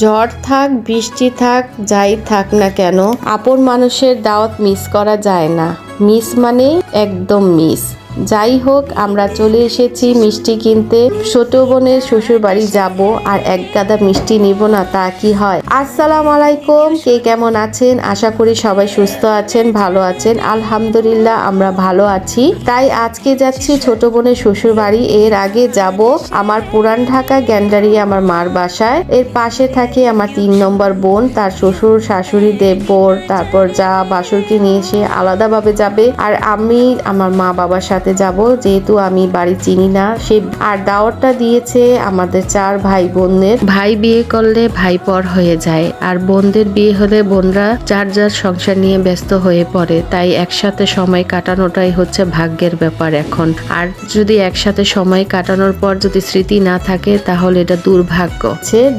ঝড় থাক বৃষ্টি থাক যাই থাক না কেন আপন মানুষের দাওয়াত মিস করা যায় না। মিস মানে একদম মিস। যাই হোক, আমরা চলে এসেছি মিষ্টি কিনতে। ছোট বোনের শ্বশুর বাড়ি যাব, আর এক গাদা মিষ্টি নিব না তা কি হয়। আসসালামু আলাইকুম, কে কেমন আছেন? আশা করি সবাই সুস্থ আছেন, ভালো আছেন। আলহামদুলিল্লাহ আমরা ভালো আছি। তাই আজকে যাচ্ছি ছোট বোনের শ্বশুর বাড়ি। এর আগে যাব আমার পুরান ঢাকা গ্যান্ডারিয়া আমার মার বাসায়। এর পাশে থাকে আমার 3 নম্বর বোন, তার শ্বশুর শাশুড়ি দেবর, তারপর যা বাসুরকে নিয়ে সে আলাদাভাবে যাবে। আর আমি আমার মা বাবার সাথে যাব, যেহেতু আমি বাড়ি চিনি না। সে আর দাওয়াতটা দিয়েছে আমাদের 4 ভাই বোনের। ভাই বিয়ে করলে ভাই পর হয়ে যায়, আর বোনদের বিয়ে হলে বোনরা যার যার সংসার নিয়ে ব্যস্ত হয়ে পড়ে। তাই একসাথে সময় কাটানোটাই হচ্ছে ভাগ্যের ব্যাপার এখন। আর যদি একসাথে সময় কাটানোর পর যদি স্মৃতি না থাকে তাহলে এটা দুর্ভাগ্য।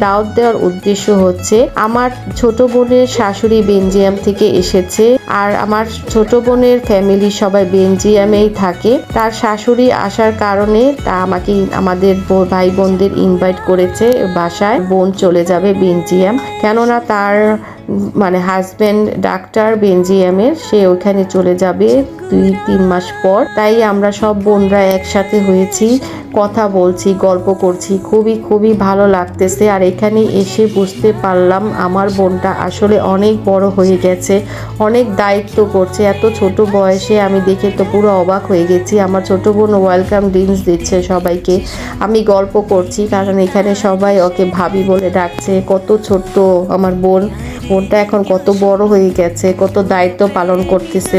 দাওয়াত দেওয়ার উদ্দেশ্য হচ্ছে আমার ছোট বোনের শাশুড়ি বেলজিয়াম থেকে এসেছে, আর আমার ছোট বোনের ফ্যামিলি সবাই বেলজিয়ামেই থাকে। তার শাশুড়ি আসার কারণে তা আমাকে আমাদের ভাই বোনদের ইনভাইট করেছে বাসায়। বোন চলে যাবে বেলজিয়াম, কেননা তার মানে হাজবেন্ড ডাক্তার বেলজিয়ামের, সে ওইখানে চলে যাবে 2-3 মাস পর। তাই আমরা সব বোনরা একসাথে হয়েছি, কথা বলছি, গল্প করছি, খুবই ভালো লাগতেছে। আর এখানে এসে বুঝতে পারলাম আমার বোনটা আসলে অনেক বড় হয়ে গেছে, অনেক দায়িত্ব করছে। এত ছোট বয়সে আমি দেখে তো পুরো অবাক হয়ে গেছি। আমার ছোট বোন ওয়েলকাম ড্রিঙ্কস দিচ্ছে সবাইকে, আমি গল্প করছি, কারণ এখানে সবাই ওকে ভাবি বলে ডাকছে। কত ছোট্ট আমার বোনটা এখন কত বড় হয়ে গেছে, কত দায়িত্ব পালন করতেছে।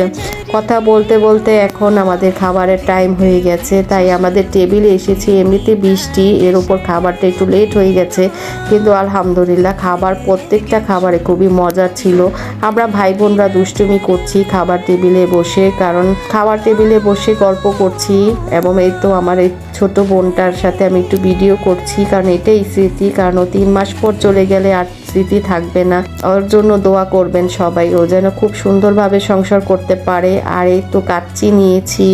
কথা বলতে বলতে এখন আমাদের খাবারের টাইম হয়ে গেছে, তাই আমাদের টেবিলে এসেছি। এমনিতে বৃষ্টি, এর উপর খাবারটা একটু লেট হয়ে গেছে, কিন্তু আলহামদুলিল্লাহ প্রত্যেকটা খাবারে খুবই মজার ছিল। আমরা ভাই বোনরা দুষ্টুমি করছি খাবার টেবিলে বসে, কারণ খাবার টেবিলে বসে গল্প করছি। এবং এই তো আমার এই ছোট বোনটার সাথে আমি একটু ভিডিও করছি, কারণ এটাই স্মৃতি। কারণ ও 3 মাস পর চলে গেলে আর স্মৃতি থাকবে না। ওর জন্য দোয়া করবেন সবাই, ও যেন খুব সুন্দরভাবে সংসার করতে পারে। আর এই তো কাচ্চি নিয়েছি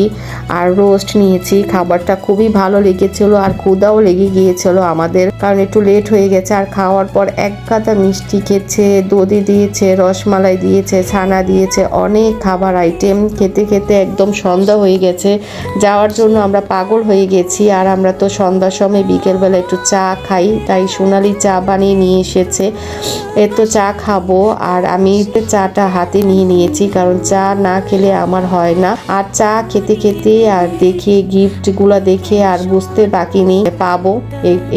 আর রোস্ট নিয়েছি। খাবারটা খুবই ভালো লেগেছিল, আর ক্ষুধাও লেগে গিয়েছিল আমাদের, কারণ একটু লেট হয়ে গেছে। আর খাওয়ার পর এক গাদা মিষ্টি খেয়েছে, দধি দিয়েছে, রসমালাই দিয়েছে, ছানা দিয়েছে, অনেক খাবার আইটেম। খেতে খেতে একদম সন্ধ্যা হয়ে গেছে, যাওয়ার জন্য আমরা পাগল হয়ে গেছি। আর আমরা তো সন্ধ্যার সময় বিকেলবেলা একটু চা খাই, তাই সোনালি চা বানিয়ে নিয়ে এসেছে। তো চা খাবো, আর আমি চাটা হাতে নিয়ে নিয়েছি, কারণ চা না খেলে আমার হয় না। আর চা খেতে খেতে আর দেখে গিফটগুলো দেখে আর বুঝতে বাকি নেই পাবো,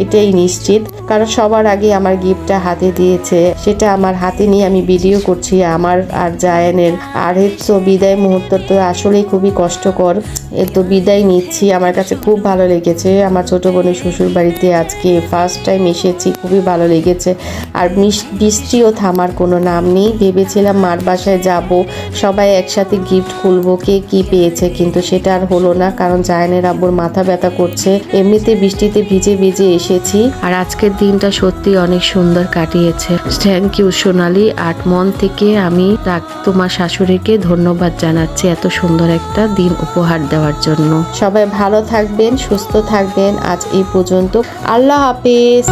এটাই নিশ্চিত। কারণ সবার আগে আমার গিফটটা হাতে দিয়েছে, সেটা আমার হাতে নিয়ে আমি ভিডিও করছি আমার আর জায়ানের। আর তো বিদায় মুহূর্ত তো আসলেই খুবই কষ্টকর। তো বিদায় নিচ্ছি। আমার কাছে খুব ভালো লেগেছে আমার ছোট বোনের শ্বশুর বাড়িতে আজকে ফার্স্ট টাইম এসেছি, খুবই ভালো লেগেছে। আর বৃষ্টিও থামার কোনো নাম নেই। ভেবেছিলাম মার বাসায় যাব, সবাই একসাথে গিফট খুলবো, কে কি পেয়েছে, কিন্তু সেটা আর হলো না, কারণ জায়ানের আব্বুর মাথা ব্যথা করছে। এমনিতে বৃষ্টিতে ভিজে ভিজে এসেছি। আর আজকের দিনটা সত্যি অনেক সুন্দর কাটিয়েছে। থ্যাংক ইউ সোনালি। আর মন থেকে আমি তোমার শাশুড়িকে ধন্যবাদ জানাচ্ছি এত সুন্দর একটা দিন উপহার দেওয়ার জন্য। সবাই ভালো থাকবেন, সুস্থ থাকবেন। আজ এই পর্যন্ত, আল্লাহ হাফেজ।